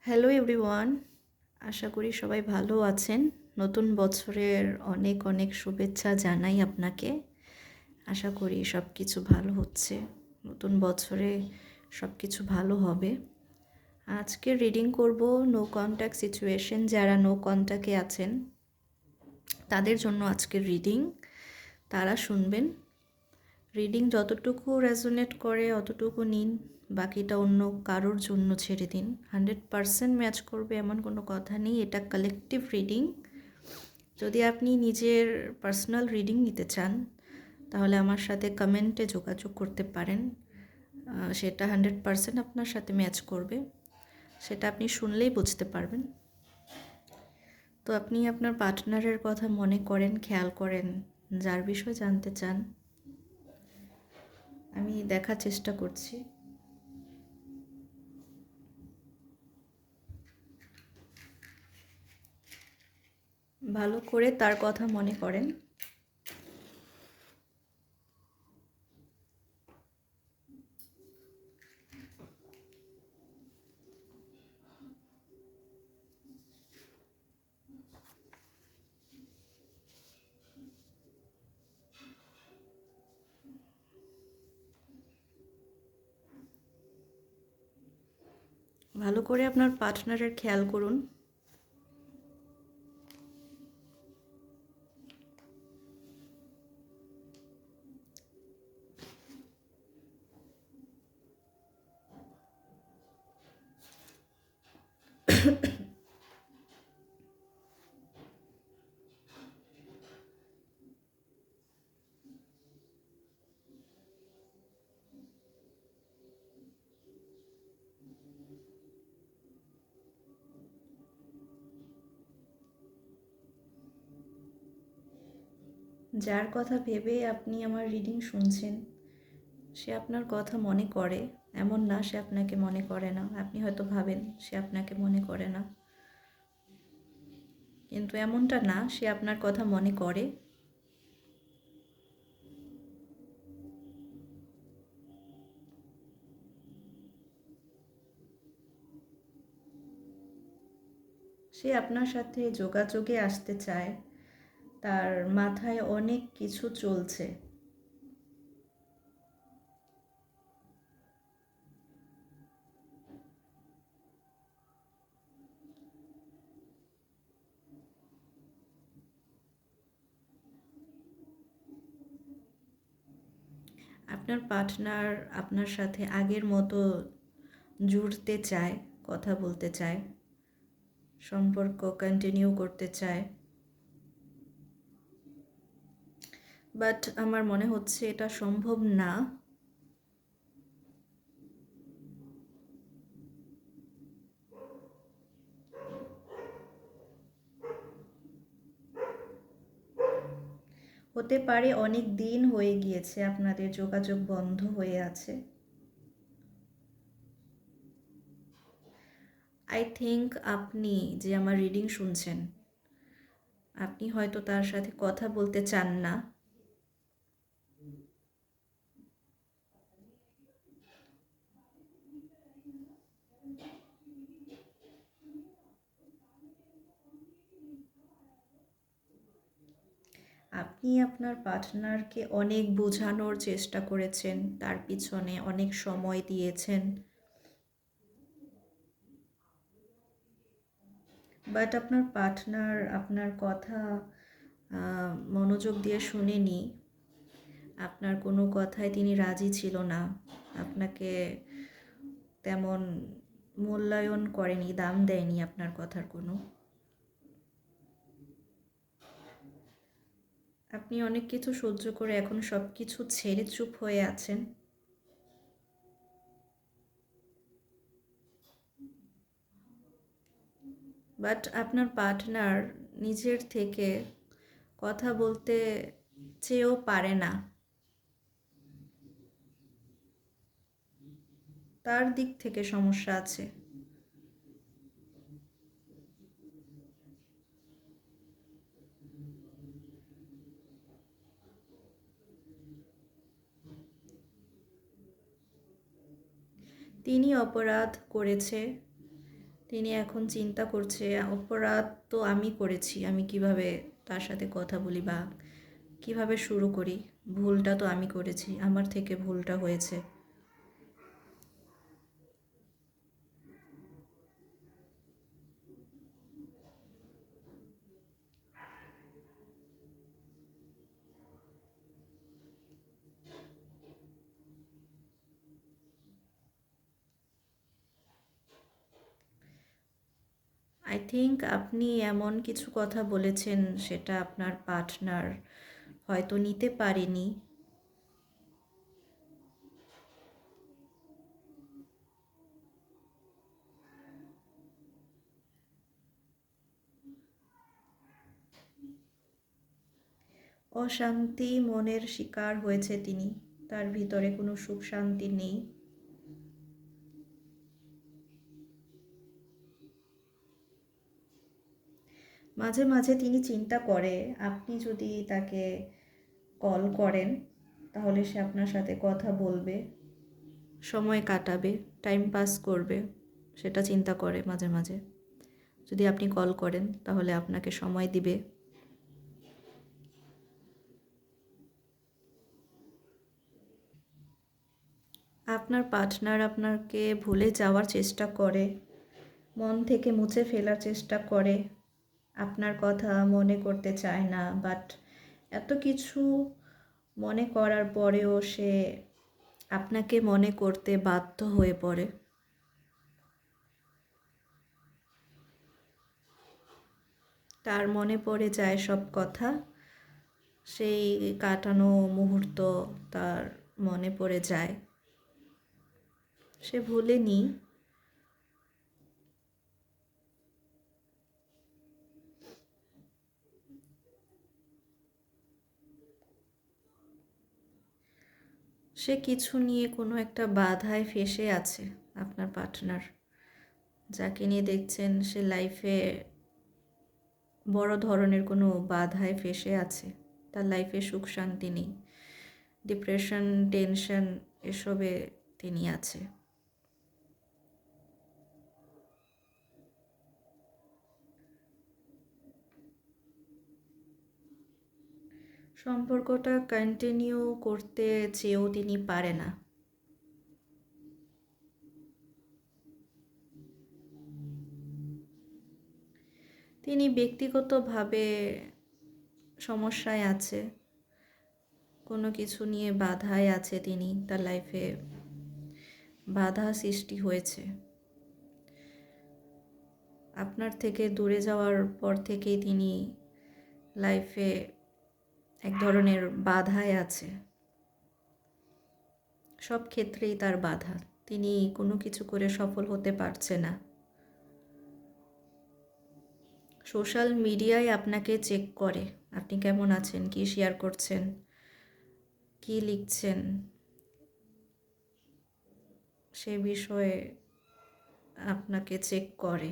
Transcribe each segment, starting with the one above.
Hello everyone, আশা করি সবাই ভালো আছেন। নতুন বছরের অনেক অনেক শুভেচ্ছা জানাই আপনাকে। আশা করি সব কিছু ভালো হচ্ছে, নতুন বছরে সব কিছু ভালো হবে। আজকে রিডিং করব নো কন্ট্যাক্ট সিচুয়েশন। যারা নো কন্ট্যাক্টে আছেন তাদের জন্য আজকের রিডিং, তারা শুনবেন। রিডিং যতটুকু রেজোনেট করে অতটুকু নিন, বাকিটা অন্য কারোর জন্য ছেড়ে দিন। 100% ম্যাচ করবে এমন কোনো কথা নেই, এটা কালেকটিভ রিডিং। যদি আপনি নিজের পার্সোনাল রিডিং নিতে চান তাহলে আমার সাথে কমেন্টে যোগাযোগ করতে পারেন। সেটা 100% আপনার সাথে ম্যাচ করবে, সেটা আপনি শুনলেই বুঝতে পারবেন। তো আপনি আপনার পার্টনারের কথা মনে করেন, খেয়াল করেন, যার বিষয়ে জানতে চান। আমি দেখার চেষ্টা করছি। ভালো করে তার কথা মনে করেন। ভালো করে আপনার পার্টনারের খেয়াল করুন। যার কথা ভেবে আপনি আমার রিডিং শুনছেন, সে আপনার কথা মনে করে। এমন না সে আপনাকে মনে করে না, আপনি হয়তো ভাবেন সে আপনাকে মনে করে না, কিন্তু এমনটা না, সে আপনার কথা মনে করে। সে আপনার সাথে যোগাযোগে আসতে চায়, তার মাথায় অনেক কিছু চলছে। আপনার পার্টনার আপনার সাথে আগের মতো জুড়তে চায়, কথা বলতে চায়, সম্পর্ক কন্টিনিউ করতে চায়, বাট আমার মনে হচ্ছে এটা সম্ভব না। হতে পারে অনেক দিন হয়ে গিয়েছে আপনাদের যোগাযোগ বন্ধ হয়ে আছে। আই থিঙ্ক আপনি যে আমার রিডিং শুনছেন, আপনি হয়তো তার সাথে কথা বলতে চান না। আপনি আপনার পার্টনারকে অনেক বোঝানোর চেষ্টা করেছেন, তার পিছনে অনেক সময় দিয়েছেন, বাট আপনার পার্টনার আপনার কথা মনোযোগ দিয়ে শুনেনি। আপনার কোনো কথায় তিনি রাজি ছিল না, আপনাকে তেমন মূল্যায়ন করেনি, দাম দেয়নি আপনার কথার কোনো। আপনি অনেক কিছু সহ্য করে এখন সব কিছু ছেড়ে চুপ হয়ে আছেন। বাট আপনার পার্টনার নিজের থেকে কথা বলতে চেয়েও পারে না, তার দিক থেকে সমস্যা আছে। তিনি অপরাধ করেছে, তিনি এখন চিন্তা করছে অপরাধ তো আমি করেছি, আমি কিভাবে তার সাথে কথা বলি বা কিভাবে শুরু করি। ভুলটা তো আমি করেছি, আমার থেকে ভুলটা হয়েছে। আই থিঙ্ক আপনি এমন কিছু কথা বলেছেন সেটা আপনার পার্টনার হয়তো নিতে পারেনি। অশান্তি মনের শিকার হয়েছে তিনি, তার ভিতরে কোনো সুখ শান্তি নেই। মাঝে মাঝে তিনি চিন্তা করে আপনি যদি তাকে কল করেন তাহলে সে আপনার সাথে কথা বলবে, সময় কাটাবে, টাইম পাস করবে, সেটা চিন্তা করে মাঝে মাঝে। যদি আপনি কল করেন তাহলে আপনাকে সময় দিবে। আপনার পার্টনার আপনাকে ভুলে যাওয়ার চেষ্টা করে, মন থেকে মুছে ফেলার চেষ্টা করে, আপনার কথা মনে করতে চায় না। বাট এত কিছু মনে করার পরেও সে আপনাকে মনে করতে বাধ্য হয়ে পড়ে। তার মনে পড়ে যায় সব কথা, সেই কাটানো মুহূর্ত তার মনে পড়ে যায়। সে ভুলেনি। সে কিছু নিয়ে কোনো একটা বাধায় ফেঁসে আছে আপনার পার্টনার, যাকে নিয়ে দেখছেন সে লাইফে বড় ধরনের কোনো বাধায় ফেঁসে আছে। তার লাইফে সুখ শান্তি নেই, ডিপ্রেশন, টেনশন এসবে তিনি আছে। সম্পর্কটা কন্টিনিউ করতে চেয়েও তিনি পারে না। তিনি ব্যক্তিগতভাবে সমস্যায় আছে, কোনো কিছু নিয়ে বাধায় আছে তিনি, তার লাইফে বাধা সৃষ্টি হয়েছে। আপনার থেকে দূরে যাওয়ার পর থেকেই তিনি লাইফে এক ধরনের বাধায় আছে, সব ক্ষেত্রেই তার বাধা, তিনি কোনো কিছু করে সফল হতে পারছে না। সোশ্যাল মিডিয়ায় আপনাকে চেক করে আপনি কেমন আছেন, কি শেয়ার করছেন, কি লিখছেন, সে বিষয়ে আপনাকে চেক করে।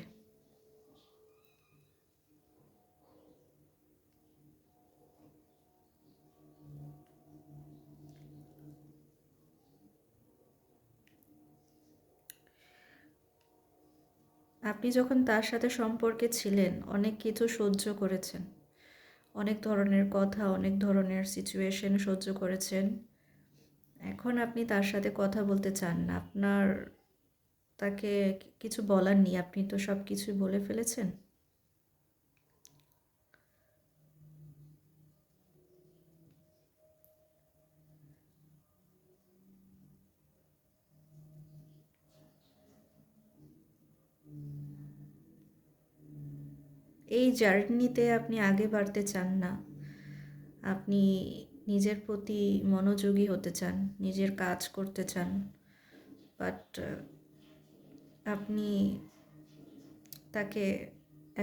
আপনি যখন তার সাথে সম্পর্কে ছিলেন অনেক কিছু সহ্য করেছেন, অনেক ধরনের কথা, অনেক ধরনের সিচুয়েশন সহ্য করেছেন। এখন আপনি তার সাথে কথা বলতে চান না, আপনার তাকে কিছু বলার নেই, আপনি তো সব কিছুই বলে ফেলেছেন। এই জার্নিতে আপনি আগে বাড়তে চান না, আপনি নিজের প্রতি মনোযোগী হতে চান, নিজের কাজ করতে চান। বাট আপনি তাকে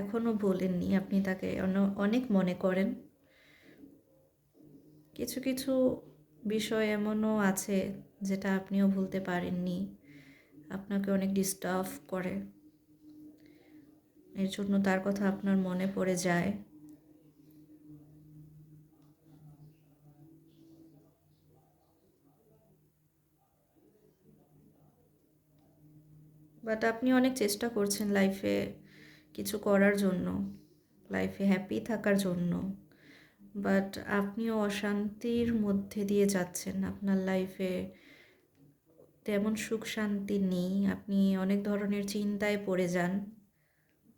এখনও বলেননি, আপনি তাকে অনেক মনে করেন। কিছু কিছু বিষয় এমনও আছে যেটা আপনিও ভুলতে পারেননি, আপনাকে অনেক ডিস্টার্ব করে, এর জন্য তার কথা আপনার মনে পড়ে যায়। বাট আপনি অনেক চেষ্টা করছেন লাইফে কিছু করার জন্য, লাইফে হ্যাপি থাকার জন্য, বাট আপনিও অশান্তির মধ্যে দিয়ে যাচ্ছেন। আপনার লাইফে তেমন সুখ শান্তি নেই। আপনি অনেক ধরনের চিন্তায় পড়ে যান,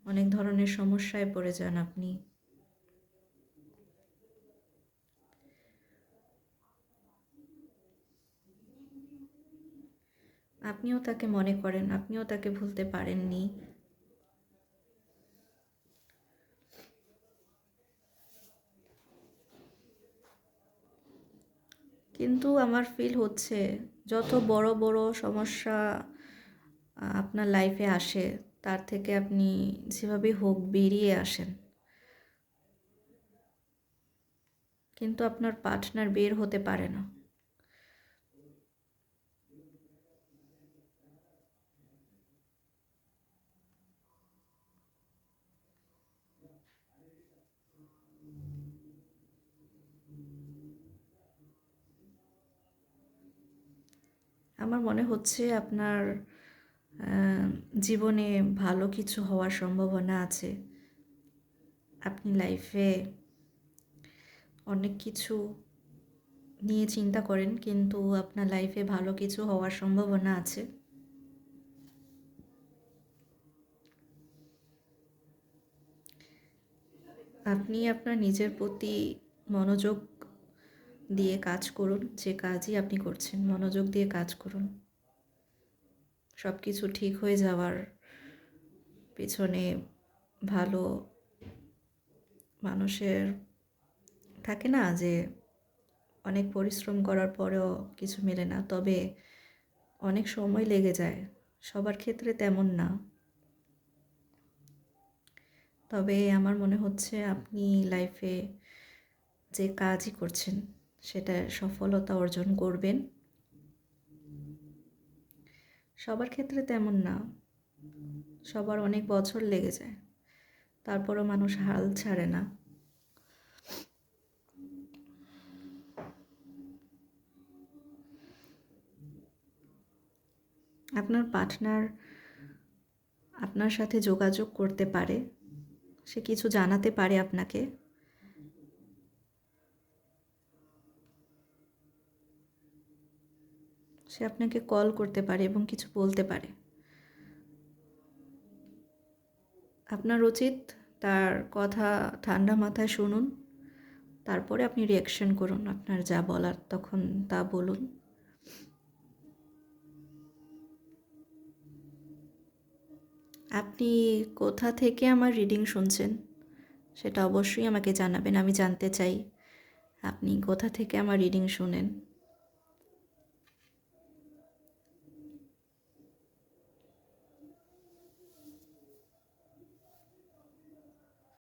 অনেক ধরনের সমস্যায় পড়ে যান আপনি। আপনিও তাকে মনে করেন, আপনিও তাকে ভুলতে পারেননি। কিন্তু আমার ফিল হচ্ছে যত বড় বড় সমস্যা আপনার লাইফে আসে, তার থেকে আপনি যেভাবে হোক বেরিয়ে আসেন, কিন্তু আপনার পার্টনার বের হতে পারে না। আমার মনে হচ্ছে আপনার জীবনে ভালো কিছু হওয়ার সম্ভাবনা আছে। আপনি লাইফে অনেক কিছু নিয়ে চিন্তা করেন, কিন্তু আপনার লাইফে ভালো কিছু হওয়ার সম্ভাবনা আছে। আপনি আপনার নিজের প্রতি মনোযোগ দিয়ে কাজ করুন। যে কাজই আপনি করছেন, মনোযোগ দিয়ে কাজ করুন। সব কিছু ঠিক হয়ে যাওয়ার পেছনে ভালো মানুষের থাকে না যে অনেক পরিশ্রম করার পরেও কিছু মেলে না, তবে অনেক সময় লেগে যায়। সবার ক্ষেত্রে তেমন না, তবে আমার মনে হচ্ছে আপনি লাইফে যে কাজই করছেন সেটা সফলতা অর্জন করবেন। সবার ক্ষেত্রে তেমন না, সবার অনেক বছর লেগে যায়, তারপরও মানুষ হাল ছাড়ে না। আপনার পার্টনার আপনার সাথে যোগাযোগ করতে পারে, সে কিছু জানাতে পারে আপনাকে। সে আপনাকে কল করতে পারে এবং কিছু বলতে পারে। আপনার উচিত তার কথা ঠান্ডা মাথায় শুনুন, তারপরে আপনি রিয়াকশন করুন। আপনার যা বলার তখন তা বলুন। আপনি কোথা থেকে আমার রিডিং শুনছেন সেটা অবশ্যই আমাকে জানাবেন। আমি জানতে চাই আপনি কোথা থেকে আমার রিডিং শুনেন।